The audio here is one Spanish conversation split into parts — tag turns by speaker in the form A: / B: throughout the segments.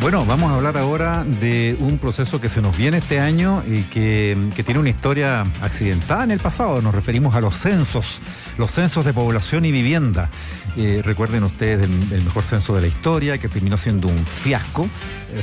A: Bueno, vamos a hablar ahora de un proceso que se nos viene este año y que tiene una historia accidentada en el pasado. Nos referimos a los censos de población y vivienda. Recuerden ustedes el mejor censo de la historia, que terminó siendo un fiasco.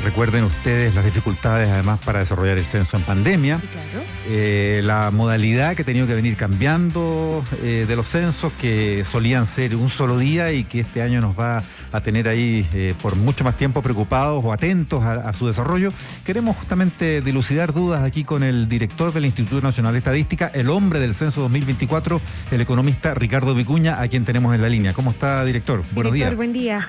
A: Recuerden ustedes las dificultades además para desarrollar el censo en pandemia. Claro. La modalidad que ha tenido que venir cambiando de los censos, que solían ser un solo día y que este año nos va a tener ahí por mucho más tiempo preocupados o atentos a su desarrollo. Queremos justamente dilucidar dudas aquí con el director del Instituto Nacional de Estadística, el hombre del censo 2024, el economista Ricardo Vicuña, a quien tenemos en la línea. ¿Cómo está, director? Buenos días.
B: Buen día.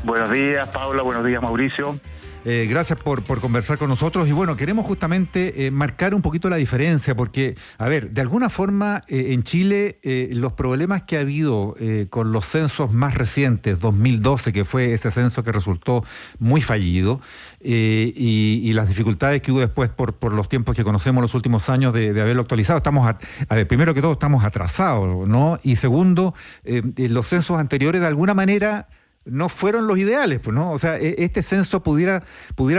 C: Buenos días, Paula. Buenos días, Mauricio.
A: Gracias por conversar con nosotros y bueno, queremos justamente marcar un poquito la diferencia porque, a ver, de alguna forma en Chile los problemas que ha habido con los censos más recientes, 2012, que fue ese censo que resultó muy fallido, y las dificultades que hubo después por los tiempos que conocemos los últimos años de haberlo actualizado, a ver, primero que todo estamos atrasados, ¿no? Y segundo, los censos anteriores de alguna manera no fueron los ideales, pues, ¿no? O sea, este censo pudiera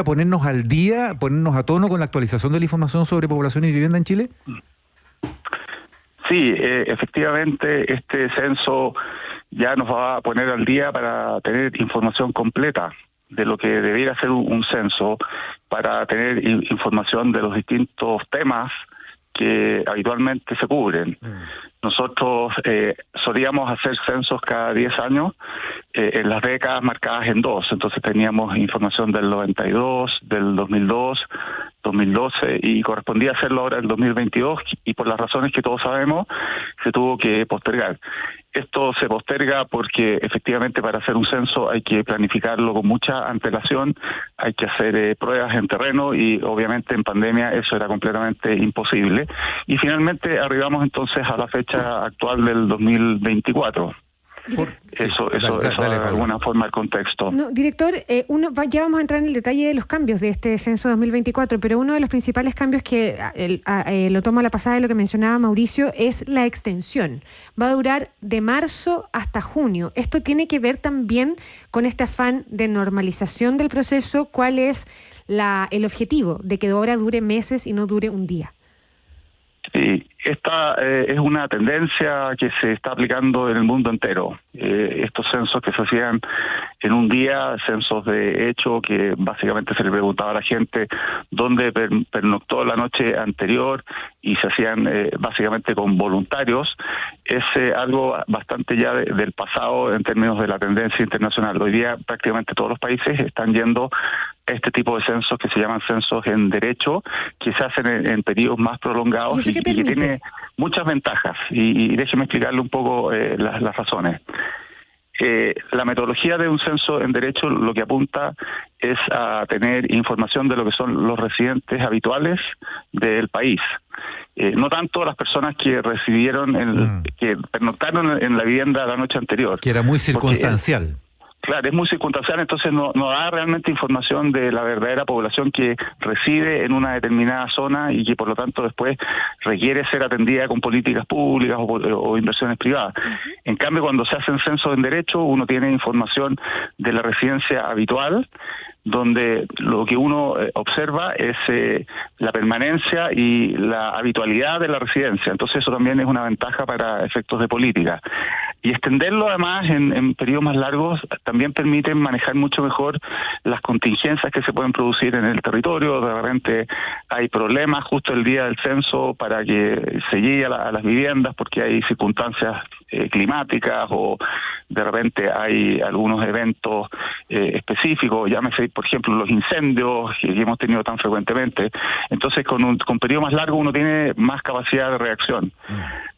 A: ponernos al día, ponernos a tono con la actualización de la información sobre población y vivienda en Chile.
C: Sí, efectivamente, este censo ya nos va a poner al día para tener información completa de lo que debiera ser un censo, para tener información de los distintos temas que habitualmente se cubren. Nosotros solíamos hacer censos cada 10 años en las décadas marcadas en dos. Entonces teníamos información del 92, del 2002, 2012 y correspondía hacerlo ahora en 2022 y por las razones que todos sabemos se tuvo que postergar. Esto se posterga porque efectivamente para hacer un censo hay que planificarlo con mucha antelación, hay que hacer pruebas en terreno y obviamente en pandemia eso era completamente imposible. Y finalmente arribamos entonces a la fecha actual del 2024. Eso de alguna forma el contexto.
B: No, director, ya vamos a entrar en el detalle de los cambios de este censo 2024, pero uno de los principales cambios que lo tomo a la pasada de lo que mencionaba Mauricio es la extensión. Va a durar de marzo hasta junio. Esto tiene que ver también con este afán de normalización del proceso. ¿Cuál es el objetivo de que ahora dure meses y no dure un día?
C: Sí, esta es una tendencia que se está aplicando en el mundo entero. Estos censos que se hacían en un día, censos de hecho, que básicamente se le preguntaba a la gente dónde pernoctó la noche anterior y se hacían básicamente con voluntarios, es algo bastante ya del pasado en términos de la tendencia internacional. Hoy día prácticamente todos los países están yendo este tipo de censos que se llaman censos en derecho, que se hacen en periodos más prolongados y que tiene muchas ventajas. Y déjeme explicarle un poco las razones. La metodología de un censo en derecho lo que apunta es a tener información de lo que son los residentes habituales del país. No tanto las personas que residieron, que pernoctaron en la vivienda la noche anterior.
A: Que era muy circunstancial.
C: Claro, es muy circunstancial, entonces no da realmente información de la verdadera población que reside en una determinada zona y que por lo tanto después requiere ser atendida con políticas públicas o inversiones privadas. En cambio, cuando se hacen censos en derecho, uno tiene información de la residencia habitual, donde lo que uno observa es la permanencia y la habitualidad de la residencia. Entonces eso también es una ventaja para efectos de política. Y extenderlo además en periodos más largos también permite manejar mucho mejor las contingencias que se pueden producir en el territorio. De repente hay problemas justo el día del censo para que se llegue a las viviendas porque hay circunstancias climáticas o de repente hay algunos eventos específicos, llámese por ejemplo los incendios que hemos tenido tan frecuentemente. Entonces con periodo más largo uno tiene más capacidad de reacción.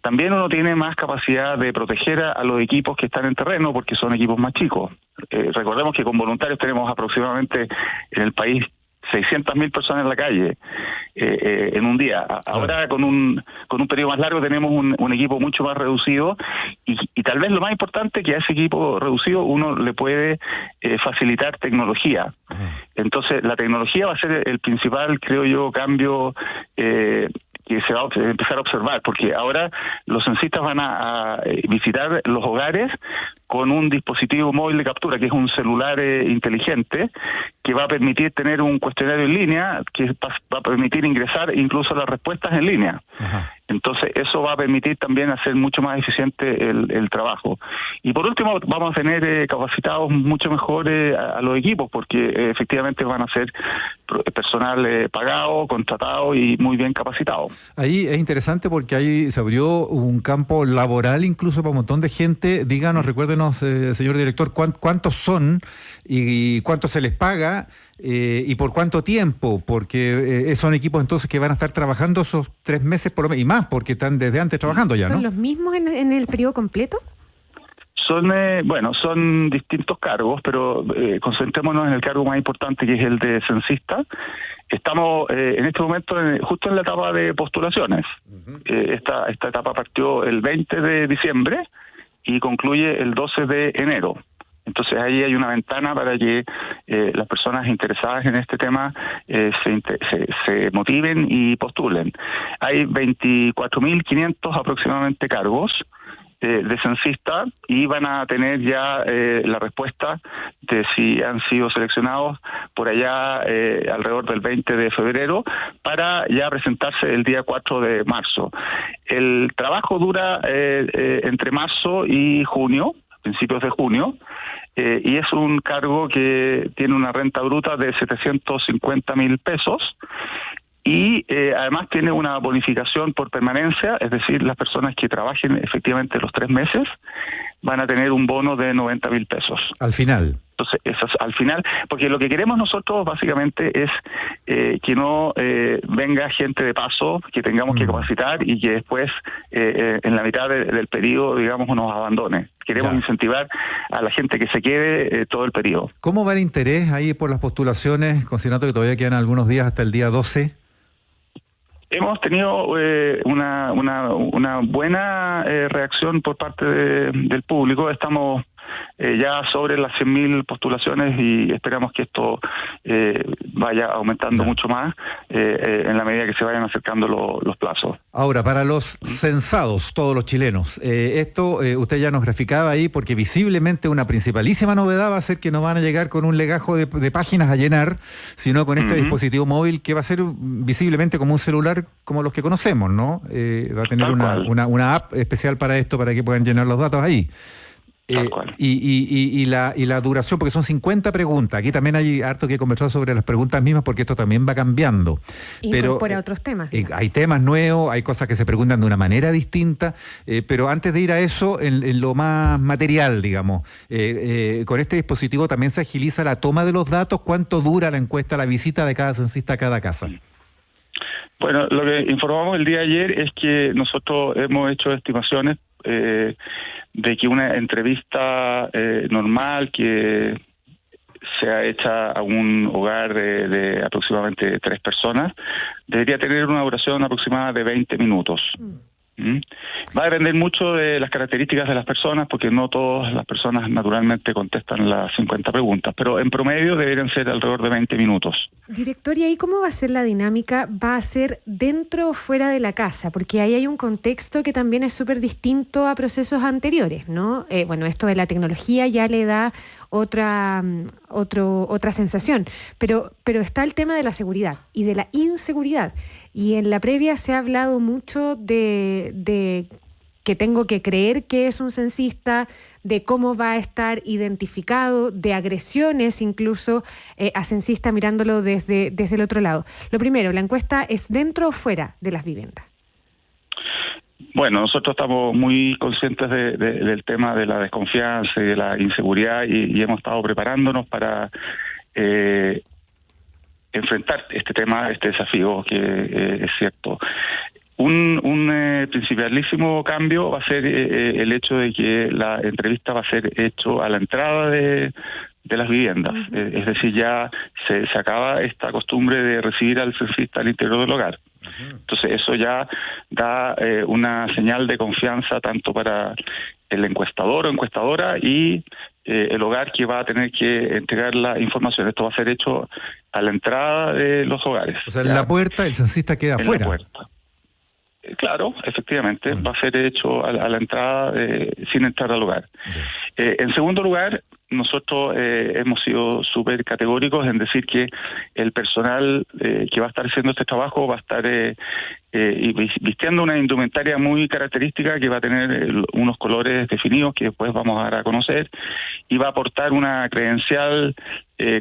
C: También uno tiene más capacidad de proteger a los equipos que están en terreno porque son equipos más chicos. Recordemos que con voluntarios tenemos aproximadamente en el país 600.000 personas en la calle en un día. Ahora con un periodo más largo tenemos un equipo mucho más reducido y tal vez lo más importante que a ese equipo reducido uno le puede facilitar tecnología. Entonces la tecnología va a ser el principal, creo yo, cambio que se va a empezar a observar, porque ahora los censistas van a visitar los hogares con un dispositivo móvil de captura, que es un celular inteligente, que va a permitir tener un cuestionario en línea, que va a permitir ingresar incluso las respuestas en línea.
A: Ajá.
C: Entonces, eso va a permitir también hacer mucho más eficiente el trabajo. Y por último, vamos a tener capacitados mucho mejor a los equipos, porque efectivamente van a ser personal pagado, contratado y muy bien capacitado.
A: Ahí es interesante porque ahí se abrió un campo laboral incluso para un montón de gente. Díganos, recuérdenos, señor director, ¿cuántos son y cuánto se les paga? ¿Y por cuánto tiempo? Porque son equipos entonces que van a estar trabajando esos 3 meses por lo menos, y más, porque están desde antes trabajando ya, ¿no?
B: ¿Son los mismos en el periodo completo?
C: Son distintos cargos, pero concentrémonos en el cargo más importante, que es el de censista. Estamos en este momento justo en la etapa de postulaciones. Uh-huh. Esta etapa partió el 20 de diciembre y concluye el 12 de enero. Entonces ahí hay una ventana para que las personas interesadas en este tema se motiven y postulen. Hay 24.500 aproximadamente cargos de censista y van a tener ya la respuesta de si han sido seleccionados por allá alrededor del 20 de febrero para ya presentarse el día 4 de marzo. El trabajo dura entre marzo y junio, principios de junio, y es un cargo que tiene una renta bruta de 750.000 pesos y además tiene una bonificación por permanencia, es decir, las personas que trabajen efectivamente los 3 meses van a tener un bono de 90.000 pesos.
A: Al final.
C: Entonces, eso es al final, porque lo que queremos nosotros básicamente es que no venga gente de paso, que tengamos que capacitar y que después en la mitad del periodo, digamos, nos abandone. Queremos incentivar a la gente que se quede todo el periodo.
A: ¿Cómo va el interés ahí por las postulaciones, considerando que todavía quedan algunos días hasta el día 12?
C: Hemos tenido una buena reacción por parte del público. Estamos ya sobre las 100.000 postulaciones y esperamos que esto vaya aumentando mucho más en la medida que se vayan acercando los plazos. Ahora,
A: para los censados, todos los chilenos, esto usted ya nos graficaba ahí, porque visiblemente una principalísima novedad va a ser que no van a llegar con un legajo de páginas a llenar, sino con este dispositivo móvil que va a ser visiblemente como un celular como los que conocemos, ¿no? Va a tener una app especial para esto, para que puedan llenar los datos ahí. Y la duración, porque son 50 preguntas. Aquí también hay harto que conversar sobre las preguntas mismas, porque esto también va cambiando.
B: Incorpora otros temas.
A: Hay temas nuevos, hay cosas que se preguntan de una manera distinta, pero antes de ir a eso, en lo más material, digamos, con este dispositivo también se agiliza la toma de los datos. ¿Cuánto dura la encuesta, la visita de cada censista a cada casa?
C: Bueno, lo que informamos el día de ayer es que nosotros hemos hecho estimaciones de que una entrevista normal que sea hecha a un hogar de aproximadamente 3 personas debería tener una duración aproximada de 20 minutos. Va a depender mucho de las características de las personas, porque no todas las personas naturalmente contestan las 50 preguntas, pero en promedio deberían ser alrededor de 20 minutos.
B: Director, ¿y ahí cómo va a ser la dinámica? ¿Va a ser dentro o fuera de la casa? Porque ahí hay un contexto que también es súper distinto a procesos anteriores, ¿no? Bueno, esto de la tecnología ya le da otra sensación, pero está el tema de la seguridad y de la inseguridad, y en la previa se ha hablado mucho de que tengo que creer que es un censista, de cómo va a estar identificado, de agresiones incluso a censista mirándolo desde el otro lado. Lo primero, ¿la encuesta es dentro o fuera de las viviendas?
C: Bueno, nosotros estamos muy conscientes del tema de la desconfianza y de la inseguridad y hemos estado preparándonos para enfrentar este tema, este desafío que es cierto. Un principalísimo cambio va a ser el hecho de que la entrevista va a ser hecho a la entrada de las viviendas. Es decir, ya se acaba esta costumbre de recibir al censista al interior del hogar. Entonces eso ya da una señal de confianza tanto para el encuestador o encuestadora y el hogar que va a tener que entregar la información. Esto va a ser hecho a la entrada de los hogares.
A: O sea, en la puerta el censista queda afuera.
C: Claro, efectivamente, va a ser hecho a la entrada sin entrar al hogar. En segundo lugar, nosotros hemos sido súper categóricos en decir que el personal que va a estar haciendo este trabajo va a estar vistiendo una indumentaria muy característica que va a tener unos colores definidos que después vamos a dar a conocer, y va a aportar una credencial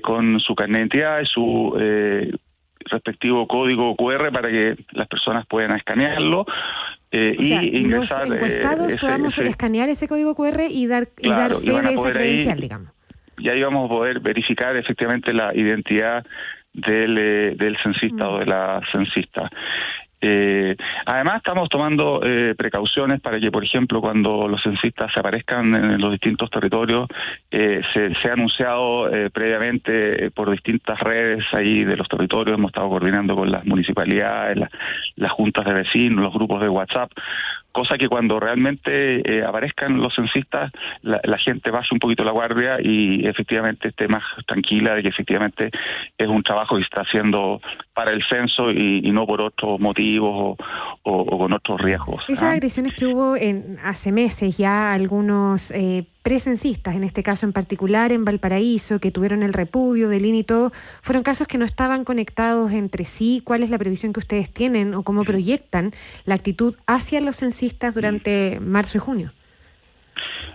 C: con su carnet de identidad y su respectivo código QR para que las personas puedan escanearlo.
B: O sea,
C: ingresar,
B: los encuestados podamos escanear ese código QR y dar fe de esa credencial, digamos.
C: Y ahí vamos a poder verificar efectivamente la identidad del censista o de la censista. Además estamos tomando precauciones para que, por ejemplo, cuando los censistas se aparezcan en los distintos territorios, se ha anunciado previamente por distintas redes ahí de los territorios. Hemos estado coordinando con las municipalidades, las juntas de vecinos, los grupos de WhatsApp, cosa que cuando realmente aparezcan los censistas, la gente baje un poquito la guardia y efectivamente esté más tranquila de que efectivamente es un trabajo que se está haciendo para el censo y no por otros motivos o con otros riesgos.
B: Esas agresiones que hubo hace meses ya algunos precensistas, en este caso en particular en Valparaíso, que tuvieron el repudio del INE y todo, fueron casos que no estaban conectados entre sí. ¿Cuál es la previsión que ustedes tienen o cómo proyectan la actitud hacia los censistas durante marzo y junio?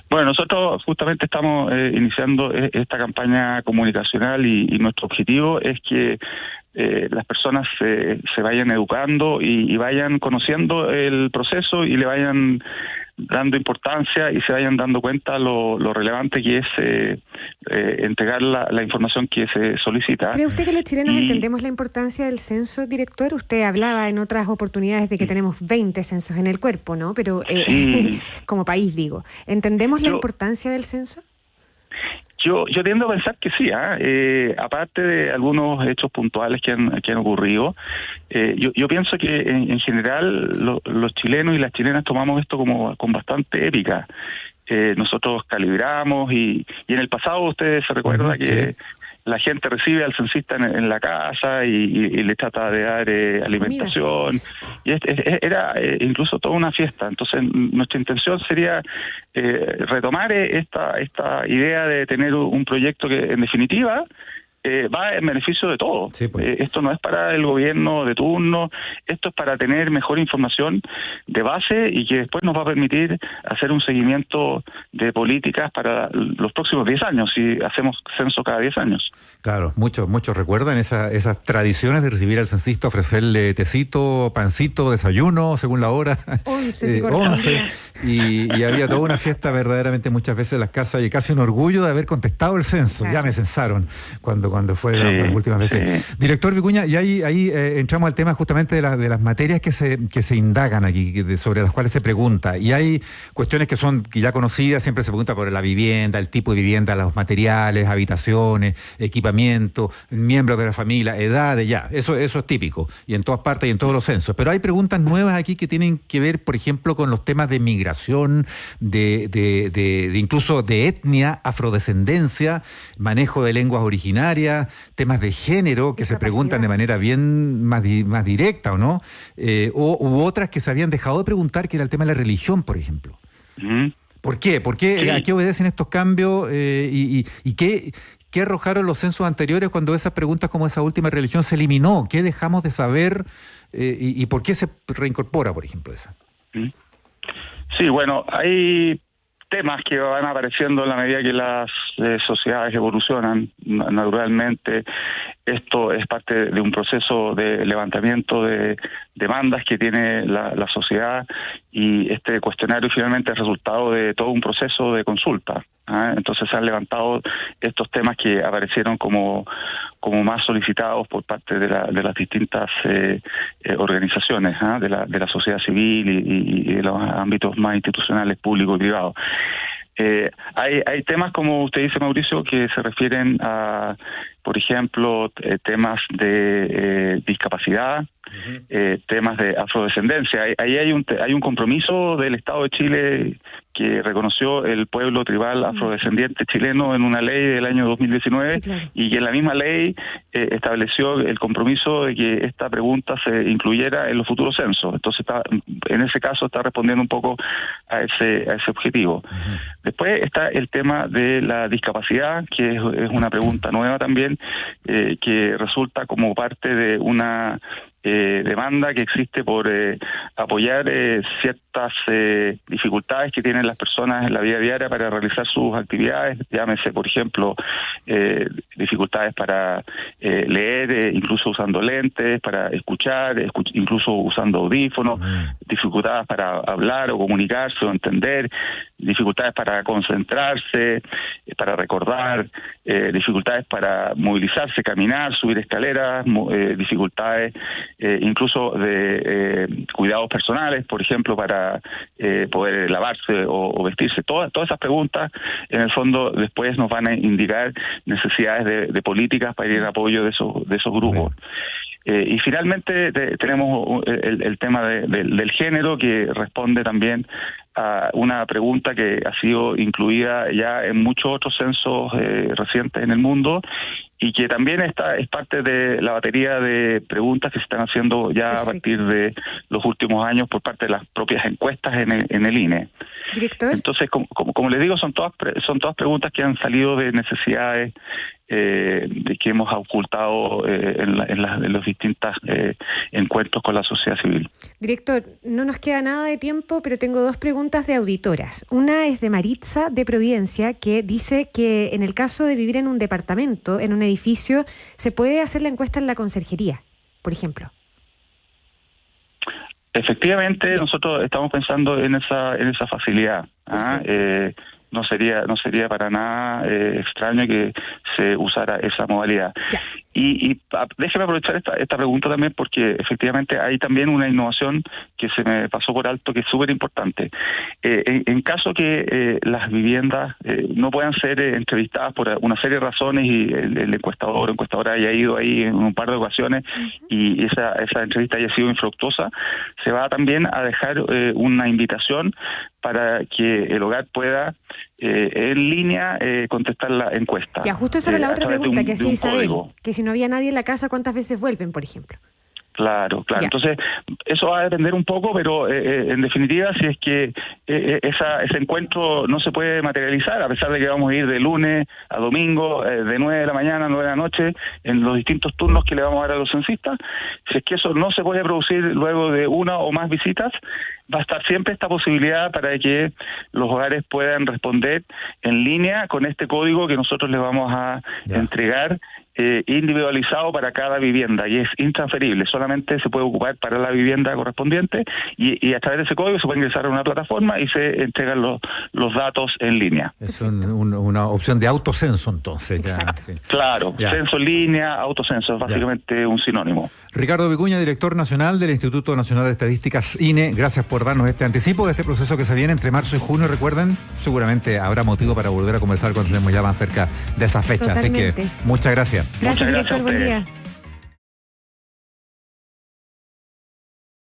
C: Bueno, nosotros justamente estamos iniciando esta campaña comunicacional y nuestro objetivo es que las personas se vayan educando y vayan conociendo el proceso y le vayan dando importancia y se vayan dando cuenta lo relevante que es entregar la información que se solicita.
B: ¿Cree usted que los chilenos entendemos la importancia del censo, director? Usted hablaba en otras oportunidades de que tenemos 20 censos en el cuerpo, ¿no? Pero como país, digo. ¿Entendemos la importancia del censo?
C: Yo tiendo a pensar que sí, aparte de algunos hechos puntuales que han ocurrido, yo pienso que en general los chilenos y las chilenas tomamos esto como con bastante épica. Nosotros calibramos y en el pasado ustedes se recuerda que la gente recibe al censista en la casa y le trata de dar alimentación. Y era incluso toda una fiesta. Entonces nuestra intención sería retomar esta idea de tener un proyecto que en definitiva va en beneficio de todos. Sí, pues. Esto no es para el gobierno de turno, esto es para tener mejor información de base y que después nos va a permitir hacer un seguimiento de políticas para los próximos 10 años, si hacemos censo cada 10 años.
A: Claro, muchos recuerdan esas tradiciones de recibir al censista, ofrecerle tecito, pancito, desayuno, según la hora. 11. Y había toda una fiesta verdaderamente muchas veces en las casas y casi un orgullo de haber contestado el censo. Claro. Ya me censaron cuando fue las últimas veces. Sí. Director Vicuña, y ahí entramos al tema justamente de las materias que se indagan aquí, sobre las cuales se pregunta. Y hay cuestiones que son ya conocidas, siempre se pregunta por la vivienda, el tipo de vivienda, los materiales, habitaciones, equipamiento, miembros de la familia, edades, ya. Eso es típico, y en todas partes y en todos los censos. Pero hay preguntas nuevas aquí que tienen que ver, por ejemplo, con los temas de migración, de incluso de etnia, afrodescendencia, manejo de lenguas originarias, temas de género que se preguntan de manera bien más directa, ¿o no? U otras que se habían dejado de preguntar, que era el tema de la religión, por ejemplo. ¿Por qué? Sí. ¿A qué obedecen estos cambios? ¿Y qué arrojaron los censos anteriores cuando esas preguntas como esa última religión se eliminó? ¿Qué dejamos de saber y por qué se reincorpora, por ejemplo, esa?
C: Sí, bueno, hay temas que van apareciendo en la medida que las sociedades evolucionan. Naturalmente, esto es parte de un proceso de levantamiento de demandas que tiene la sociedad, y este cuestionario finalmente es resultado de todo un proceso de consulta. Entonces se han levantado estos temas que aparecieron como más solicitados por parte de las distintas organizaciones de la sociedad civil y de los ámbitos más institucionales, públicos y privados. Hay temas, como usted dice, Mauricio, que se refieren a por ejemplo, temas de discapacidad, temas de afrodescendencia. Ahí hay un compromiso del Estado de Chile que reconoció el pueblo tribal afrodescendiente chileno en una ley del año 2019, sí, claro. Y que en la misma ley estableció el compromiso de que esta pregunta se incluyera en los futuros censos. Entonces, en ese caso está respondiendo un poco a ese objetivo. Después está el tema de la discapacidad, que es una pregunta nueva también, que resulta como parte de una demanda que existe por apoyar ciertas dificultades que tienen las personas en la vida diaria para realizar sus actividades, llámese, por ejemplo, dificultades para leer, incluso usando lentes, para escuchar, incluso usando audífonos, dificultades para hablar o comunicarse o entender, dificultades para concentrarse, para recordar, dificultades para movilizarse, caminar, subir escaleras, dificultades incluso de cuidados personales, por ejemplo, para poder lavarse o vestirse. Todas esas preguntas, en el fondo, después nos van a indicar necesidades de políticas para ir en apoyo de esos grupos. Y finalmente tenemos el tema del género, que responde también a una pregunta que ha sido incluida ya en muchos otros censos recientes en el mundo, y que también es parte de la batería de preguntas que se están haciendo ya a partir de los últimos años por parte de las propias encuestas en el INE.
B: ¿Director?
C: Entonces, como les digo, son todas preguntas que han salido de necesidades de que hemos ocultado en los distintos encuentros con la sociedad civil.
B: Director, no nos queda nada de tiempo, pero tengo 2 preguntas de auditoras. Una es de Maritza, de Providencia, que dice que en el caso de vivir en un departamento, en un edificio, se puede hacer la encuesta en la conserjería, por ejemplo.
C: Efectivamente, nosotros estamos pensando en esa facilidad. No sería para nada extraño que se usara esa modalidad. Ya. Y déjeme aprovechar esta pregunta también, porque efectivamente hay también una innovación que se me pasó por alto, que es súper importante. En caso que las viviendas no puedan ser entrevistadas por una serie de razones, y el encuestador o encuestadora haya ido ahí en un par de ocasiones y esa entrevista haya sido infructuosa, se va también a dejar una invitación para que el hogar pueda en línea contestar la encuesta.
B: Ya, justo esa era la otra pregunta que hacía Isabel, que si no había nadie en la casa, ¿cuántas veces vuelven, por ejemplo?
C: Claro.
B: Ya.
C: Entonces, eso va a depender un poco, pero en definitiva, si es que ese encuentro no se puede materializar, a pesar de que vamos a ir de lunes a domingo, de 9 de la mañana a 9 de la noche, en los distintos turnos que le vamos a dar a los censistas, si es que eso no se puede producir luego de una o más visitas, va a estar siempre esta posibilidad para que los hogares puedan responder en línea con este código que nosotros les vamos a entregar, individualizado para cada vivienda, y es intransferible, solamente se puede ocupar para la vivienda correspondiente, y a través de ese código se puede ingresar a una plataforma y se entregan los datos en línea.
A: Es una opción de autocenso, entonces.
B: Exacto.
A: Ya.
C: Claro, censo en línea, autocenso, es básicamente un sinónimo.
A: Ricardo Vicuña, director nacional del Instituto Nacional de Estadísticas, INE, gracias por darnos este anticipo de este proceso que se viene entre marzo y junio. Recuerden, seguramente habrá motivo para volver a conversar cuando estemos ya más cerca de esa fecha. Totalmente. Así que muchas gracias.
B: Gracias, director. Buen día.